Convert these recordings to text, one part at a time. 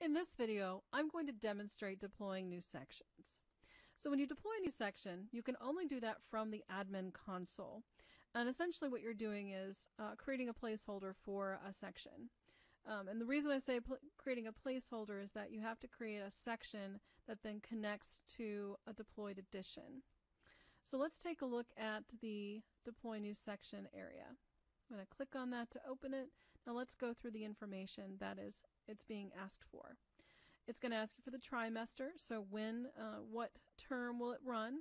In this video, I'm going to demonstrate deploying new sections. So when you deploy a new section, you can only do that from the admin console. And essentially what you're doing is creating a placeholder for a section. And the reason I say creating a placeholder is that you have to create a section that then connects to a deployed edition. So let's take a look at the deploy new section area. I'm going to click on that to open it. Now let's go through the information that it's being asked for. It's going to ask you for the trimester, so when, what term will it run,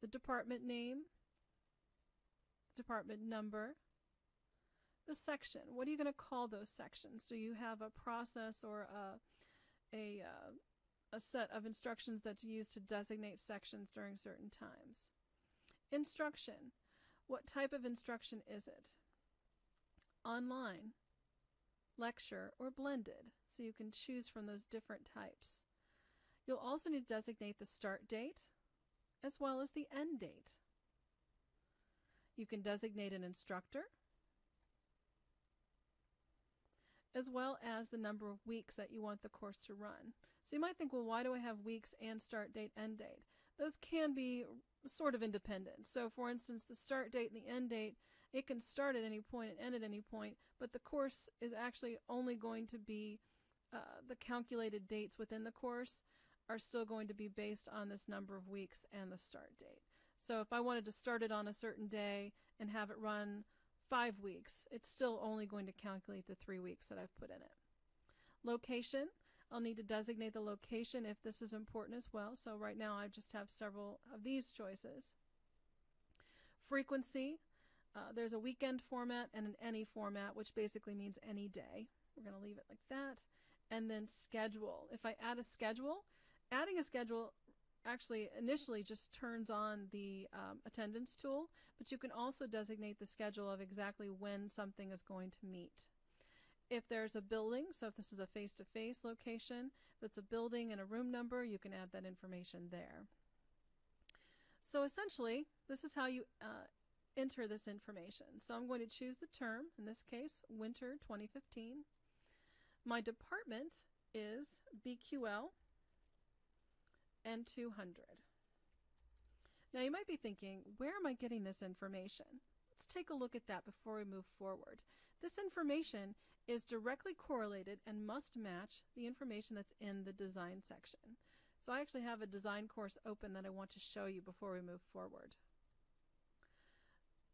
the department name, the department number, the section. What are you going to call those sections? Do you have a process or a set of instructions that's used to designate sections during certain times? Instruction. What type of instruction is it? Online, lecture, or blended, so you can choose from those different types. You'll also need to designate the start date as well as the end date. You can designate an instructor as well as the number of weeks that you want the course to run. So you might think, well, why do I have weeks and start date, end date? Those can be sort of independent. So for instance, the start date and the end date, it can start at any point and end at any point, but the course is actually only going to be, the calculated dates within the course are still going to be based on this number of weeks and the start date. So if I wanted to start it on a certain day and have it run 5 weeks, it's still only going to calculate the 3 weeks that I've put in it. Location, I'll need to designate the location if this is important as well. So right now I just have several of these choices. Frequency, there's a weekend format and an any format, which basically means any day. We're going to leave it like that. And then schedule. If I add a schedule, adding a schedule actually initially just turns on the attendance tool, but you can also designate the schedule of exactly when something is going to meet. If there's a building, so if this is a face-to-face location, if it's a building and a room number, you can add that information there. So essentially, this is how you enter this information. So I'm going to choose the term, in this case, winter 2015. My department is BQL and 200. Now you might be thinking, where am I getting this information? Let's take a look at that before we move forward. This information is directly correlated and must match the information that's in the design section. So I actually have a design course open that I want to show you before we move forward.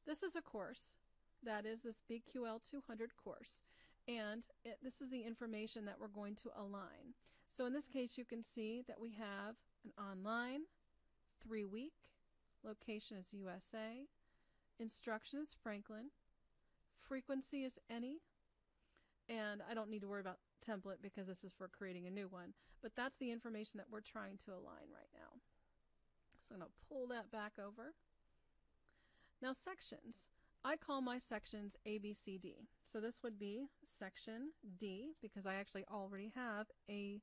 This is a course that is this BQL 200 course, and this is the information that we're going to align. So in this case you can see that we have an online, 3-week, location is USA, instruction is Franklin, frequency is any, and I don't need to worry about template because this is for creating a new one, but that's the information that we're trying to align right now. So I'm going to pull that back over. Now sections. I call my sections A, B, C, D. So this would be section D because I actually already have A,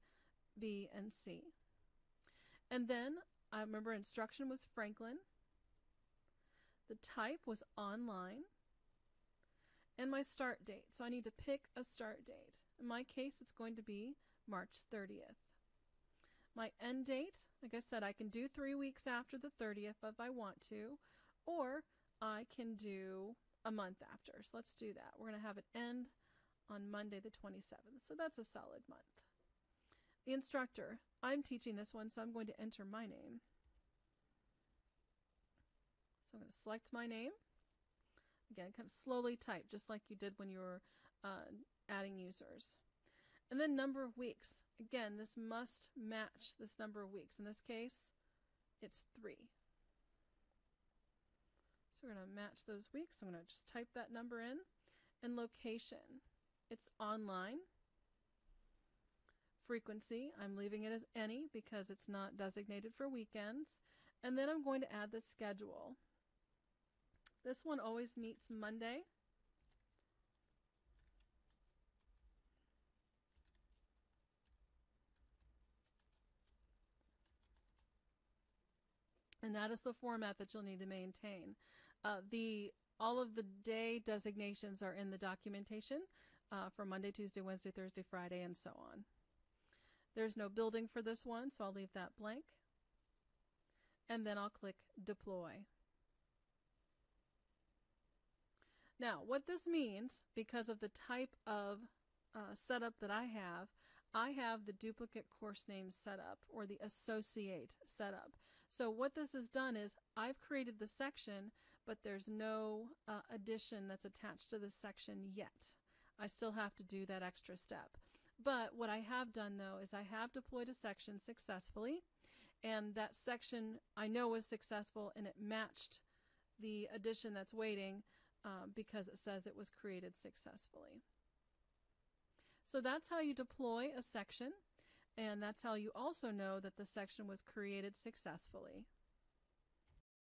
B, and C. And then I remember instruction was Franklin. The type was online. And my start date. So I need to pick a start date. In my case, it's going to be March 30th. My end date, like I said, I can do 3 weeks after the 30th if I want to, or I can do a month after. So let's do that. We're going to have it end on Monday the 27th. So that's a solid month. The instructor, I'm teaching this one, so I'm going to enter my name. So I'm going to select my name. Again, kind of slowly type, just like you did when you were adding users. And then number of weeks. Again, this must match this number of weeks. In this case, it's 3. So we're going to match those weeks. I'm going to just type that number in. And location, it's online. Frequency, I'm leaving it as any because it's not designated for weekends. And then I'm going to add the schedule. This one always meets Monday. And that is the format that you'll need to maintain. All of the day designations are in the documentation. for Monday, Tuesday, Wednesday, Thursday, Friday, and so on. There's no building for this one, so I'll leave that blank. And then I'll click Deploy. Now, what this means, because of the type of setup that I have the duplicate course name setup, or the associate setup. So what this has done is I've created the section, but there's no addition that's attached to this section yet. I still have to do that extra step. But what I have done, though, is I have deployed a section successfully, and that section I know was successful, and it matched the addition that's waiting because it says it was created successfully. So that's how you deploy a section, and that's how you also know that the section was created successfully.